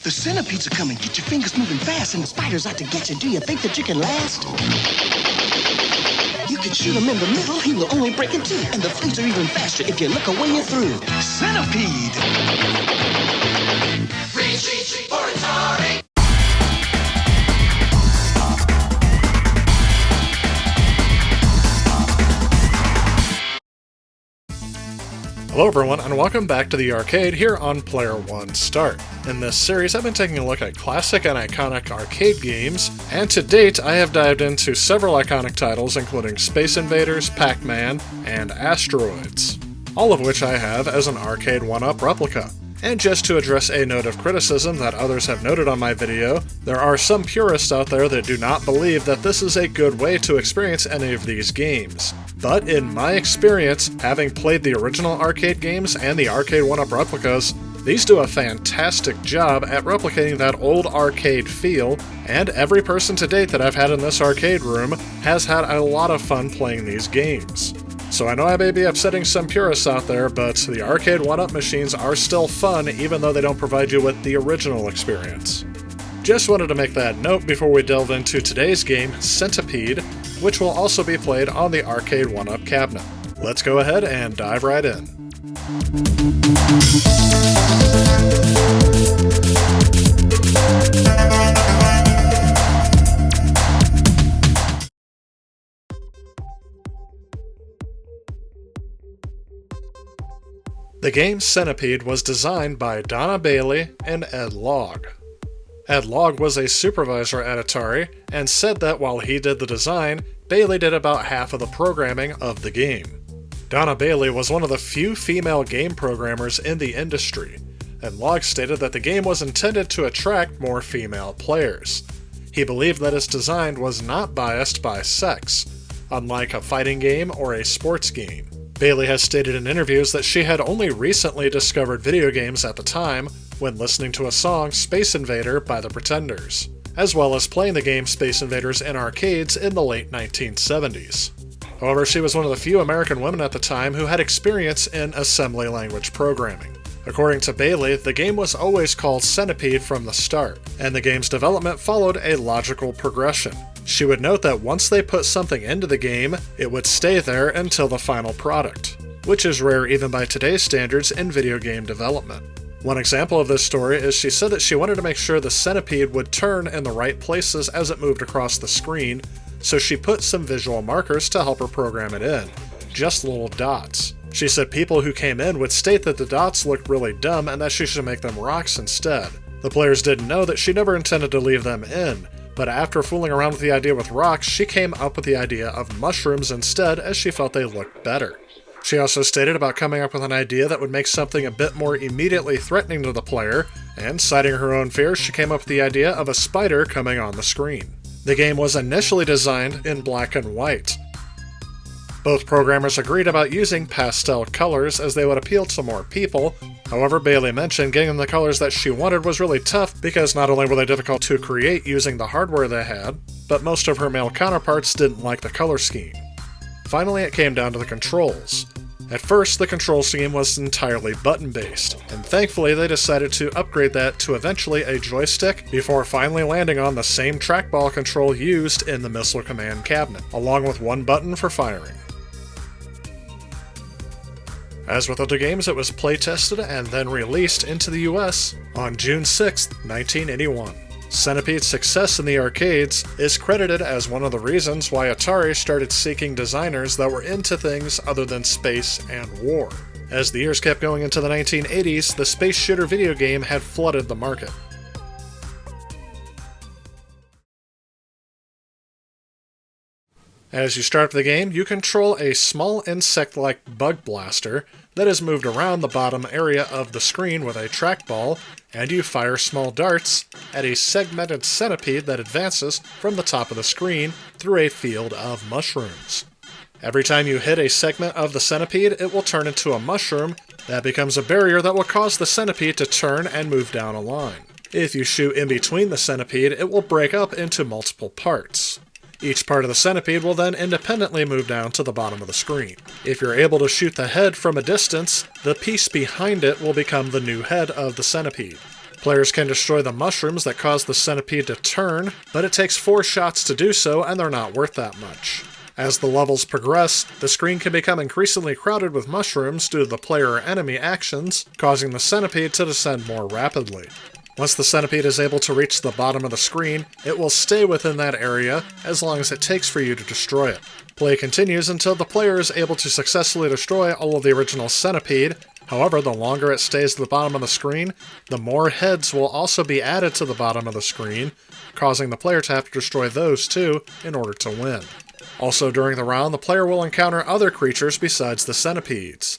The centipedes are coming. Get your fingers moving fast, and the spider's out to get you. Do you think that you can last? You can shoot him in the middle. He will only break in two. And the fleas are even faster if you look away you're through. Centipede! Reach for Atari! Hello everyone, and welcome back to the arcade here on Player One Start. In this series, I've been taking a look at classic and iconic arcade games, and to date, I have dived into several iconic titles including Space Invaders, Pac-Man, and Asteroids, all of which I have as an arcade 1-up replica. And just to address a note of criticism that others have noted on my video, there are some purists out there that do not believe that this is a good way to experience any of these games. But in my experience, having played the original arcade games and the arcade 1-up replicas, these do a fantastic job at replicating that old arcade feel, and every person to date that I've had in this arcade room has had a lot of fun playing these games. So I know I may be upsetting some purists out there, but the arcade 1-up machines are still fun even though they don't provide you with the original experience. Just wanted to make that note before we delve into today's game, Centipede, which will also be played on the arcade 1-up cabinet. Let's go ahead and dive right in. The game Centipede was designed by Donna Bailey and Ed Logg. Ed Logg was a supervisor at Atari and said that while he did the design, Bailey did about half of the programming of the game. Donna Bailey was one of the few female game programmers in the industry, and Logg stated that the game was intended to attract more female players. He believed that its design was not biased by sex, unlike a fighting game or a sports game. Bailey has stated in interviews that she had only recently discovered video games at the time when listening to a song Space Invader by the Pretenders, as well as playing the game Space Invaders in arcades in the late 1970s. However, she was one of the few American women at the time who had experience in assembly language programming. According to Bailey, the game was always called Centipede from the start, and the game's development followed a logical progression. She would note that once they put something into the game, it would stay there until the final product, which is rare even by today's standards in video game development. One example of this story is she said that she wanted to make sure the centipede would turn in the right places as it moved across the screen, so she put some visual markers to help her program it in, just little dots. She said people who came in would state that the dots looked really dumb and that she should make them rocks instead. The players didn't know that she never intended to leave them in, but after fooling around with the idea with rocks, she came up with the idea of mushrooms instead as she felt they looked better. She also stated about coming up with an idea that would make something a bit more immediately threatening to the player, and citing her own fears, she came up with the idea of a spider coming on the screen. The game was initially designed in black and white. Both programmers agreed about using pastel colors as they would appeal to more people. However, Bailey mentioned getting the colors that she wanted was really tough because not only were they difficult to create using the hardware they had, but most of her male counterparts didn't like the color scheme. Finally, it came down to the controls. At first, the control scheme was entirely button-based, and thankfully they decided to upgrade that to eventually a joystick before finally landing on the same trackball control used in the Missile Command cabinet, along with one button for firing. As with other games, it was playtested and then released into the US on June 6, 1981. Centipede's success in the arcades is credited as one of the reasons why Atari started seeking designers that were into things other than space and war. As the years kept going into the 1980s, the space shooter video game had flooded the market. As you start the game, you control a small insect-like bug blaster that is moved around the bottom area of the screen with a trackball, and you fire small darts at a segmented centipede that advances from the top of the screen through a field of mushrooms. Every time you hit a segment of the centipede, it will turn into a mushroom that becomes a barrier that will cause the centipede to turn and move down a line. If you shoot in between the centipede, it will break up into multiple parts. Each part of the centipede will then independently move down to the bottom of the screen. If you're able to shoot the head from a distance, the piece behind it will become the new head of the centipede. Players can destroy the mushrooms that cause the centipede to turn, but it takes 4 shots to do so, and they're not worth that much. As the levels progress, the screen can become increasingly crowded with mushrooms due to the player or enemy actions, causing the centipede to descend more rapidly. Once the centipede is able to reach the bottom of the screen, it will stay within that area as long as it takes for you to destroy it. Play continues until the player is able to successfully destroy all of the original centipede. However, the longer it stays at the bottom of the screen, the more heads will also be added to the bottom of the screen, causing the player to have to destroy those too in order to win. Also during the round, the player will encounter other creatures besides the centipedes.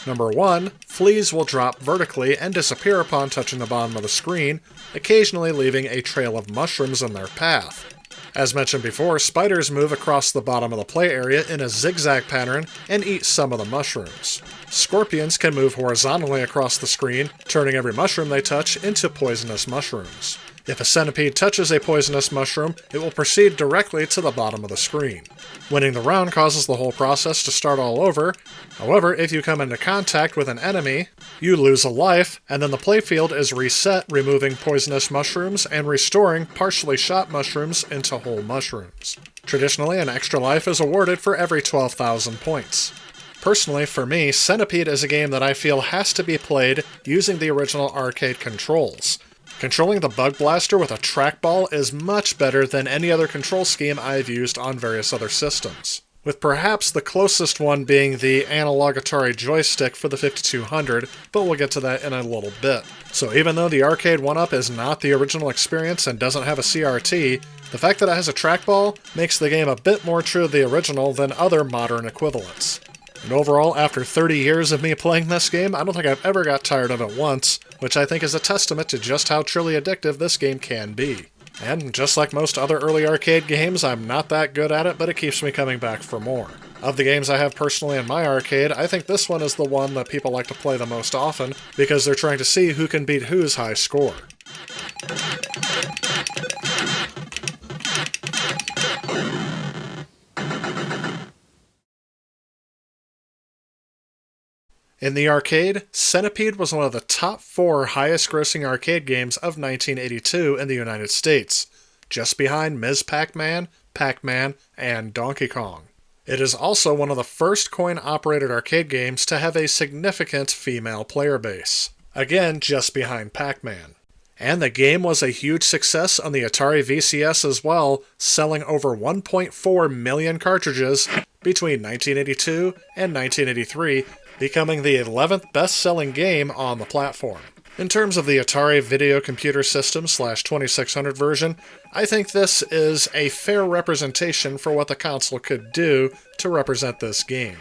Number 1, fleas will drop vertically and disappear upon touching the bottom of the screen, occasionally leaving a trail of mushrooms in their path. As mentioned before, spiders move across the bottom of the play area in a zigzag pattern and eat some of the mushrooms. Scorpions can move horizontally across the screen, turning every mushroom they touch into poisonous mushrooms. If a centipede touches a poisonous mushroom, it will proceed directly to the bottom of the screen. Winning the round causes the whole process to start all over. However, if you come into contact with an enemy, you lose a life, and then the playfield is reset, removing poisonous mushrooms and restoring partially shot mushrooms into whole mushrooms. Traditionally, an extra life is awarded for every 12,000 points. Personally, for me, Centipede is a game that I feel has to be played using the original arcade controls. Controlling the Bug Blaster with a trackball is much better than any other control scheme I've used on various other systems, with perhaps the closest one being the analog Atari joystick for the 5200, but we'll get to that in a little bit. So even though the arcade 1-up is not the original experience and doesn't have a CRT, the fact that it has a trackball makes the game a bit more true to the original than other modern equivalents. And overall, after 30 years of me playing this game, I don't think I've ever got tired of it once, which I think is a testament to just how truly addictive this game can be. And just like most other early arcade games, I'm not that good at it, but it keeps me coming back for more. Of the games I have personally in my arcade, I think this one is the one that people like to play the most often, because they're trying to see who can beat whose high score. In the arcade, Centipede was one of the top 4 highest-grossing arcade games of 1982 in the United States, just behind Ms. Pac-Man, Pac-Man, and Donkey Kong. It is also one of the first coin-operated arcade games to have a significant female player base, again just behind Pac-Man. And the game was a huge success on the Atari VCS as well, selling over 1.4 million cartridges between 1982 and 1983, becoming the 11th best-selling game on the platform. In terms of the Atari Video Computer System /2600 version, I think this is a fair representation for what the console could do to represent this game.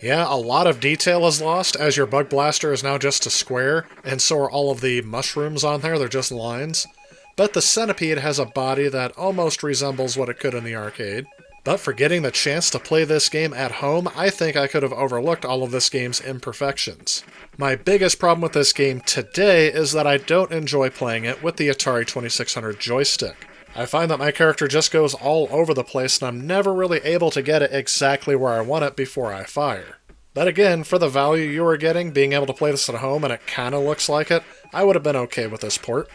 Yeah, a lot of detail is lost, as your Bug Blaster is now just a square, and so are all of the mushrooms on there, they're just lines. But the Centipede has a body that almost resembles what it could in the arcade. But for getting the chance to play this game at home, I think I could have overlooked all of this game's imperfections. My biggest problem with this game today is that I don't enjoy playing it with the Atari 2600 joystick. I find that my character just goes all over the place and I'm never really able to get it exactly where I want it before I fire. But again, for the value you are getting, being able to play this at home and it kinda looks like it, I would have been okay with this port.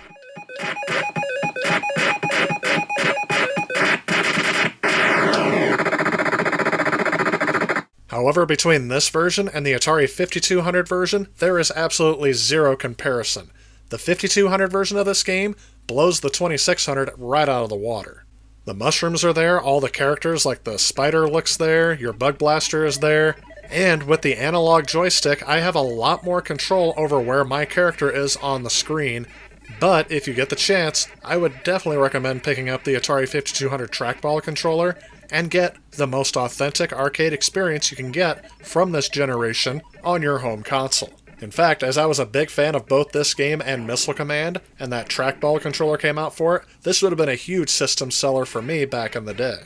However, between this version and the Atari 5200 version, there is absolutely zero comparison. The 5200 version of this game blows the 2600 right out of the water. The mushrooms are there, all the characters like the spider looks there, your Bug Blaster is there, and with the analog joystick, I have a lot more control over where my character is on the screen. But if you get the chance, I would definitely recommend picking up the Atari 5200 trackball controller and get the most authentic arcade experience you can get from this generation on your home console. In fact, as I was a big fan of both this game and Missile Command, and that trackball controller came out for it, this would have been a huge system seller for me back in the day.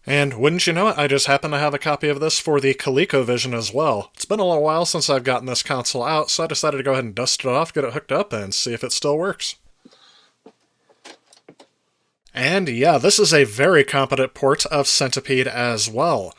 And wouldn't you know it, I just happen to have a copy of this for the ColecoVision as well. It's been a little while since I've gotten this console out, so I decided to go ahead and dust it off, get it hooked up, and see if it still works. And yeah, this is a very competent port of Centipede as well.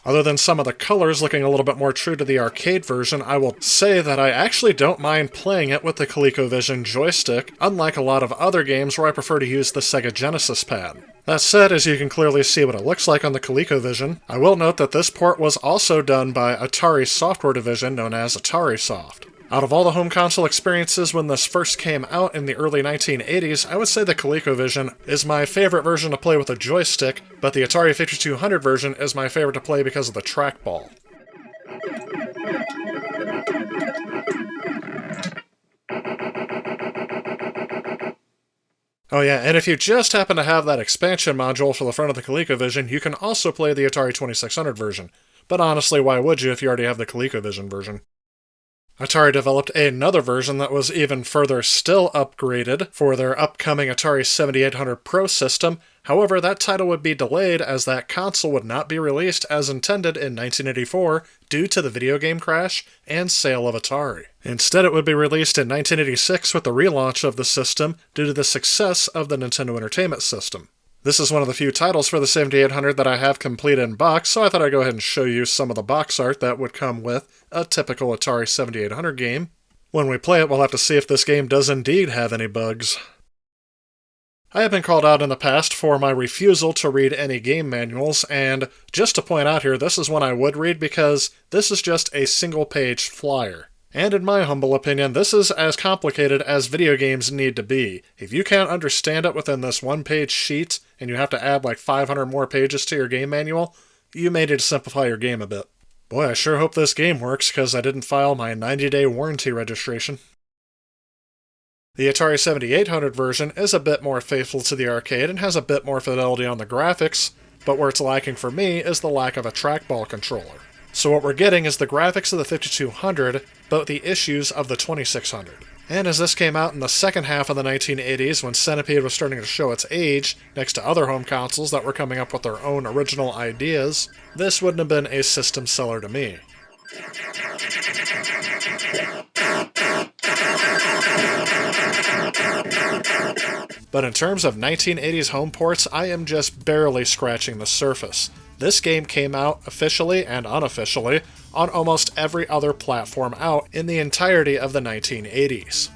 Other than some of the colors looking a little bit more true to the arcade version, I will say that I actually don't mind playing it with the ColecoVision joystick, unlike a lot of other games where I prefer to use the Sega Genesis pad. That said, as you can clearly see what it looks like on the ColecoVision, I will note that this port was also done by Atari's software division known as AtariSoft. Out of all the home console experiences when this first came out in the early 1980s, I would say the ColecoVision is my favorite version to play with a joystick, but the Atari 5200 version is my favorite to play because of the trackball. Oh yeah, and if you just happen to have that expansion module for the front of the ColecoVision, you can also play the Atari 2600 version. But honestly, why would you if you already have the ColecoVision version? Atari developed another version that was even further still upgraded for their upcoming Atari 7800 Pro system. However, that title would be delayed as that console would not be released as intended in 1984 due to the video game crash and sale of Atari. Instead, it would be released in 1986 with the relaunch of the system due to the success of the Nintendo Entertainment System. This is one of the few titles for the 7800 that I have complete in box, so I thought I'd go ahead and show you some of the box art that would come with a typical Atari 7800 game. When we play it, we'll have to see if this game does indeed have any bugs. I have been called out in the past for my refusal to read any game manuals, and just to point out here, this is one I would read because this is just a single-page flyer. And in my humble opinion, this is as complicated as video games need to be. If you can't understand it within this one-page sheet, and you have to add like 500 more pages to your game manual, you may need to simplify your game a bit. Boy, I sure hope this game works, because I didn't file my 90-day warranty registration. The Atari 7800 version is a bit more faithful to the arcade and has a bit more fidelity on the graphics, but where it's lacking for me is the lack of a trackball controller. So what we're getting is the graphics of the 5200, but the issues of the 2600. And as this came out in the second half of the 1980s, when Centipede was starting to show its age, next to other home consoles that were coming up with their own original ideas, this wouldn't have been a system seller to me. But in terms of 1980s home ports, I am just barely scratching the surface. This game came out officially and unofficially on almost every other platform out in the entirety of the 1980s.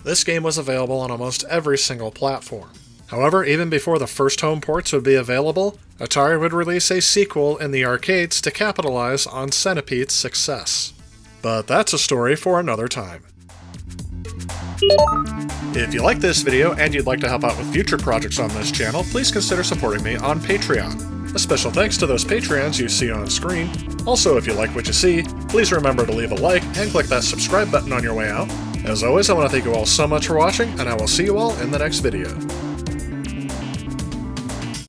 This game was available on almost every single platform. However, even before the first home ports would be available, Atari would release a sequel in the arcades to capitalize on Centipede's success. But that's a story for another time. If you like this video and you'd like to help out with future projects on this channel, please consider supporting me on Patreon. A special thanks to those Patreons you see on screen. Also, if you like what you see, please remember to leave a like and click that subscribe button on your way out. As always, I want to thank you all so much for watching, and I will see you all in the next video.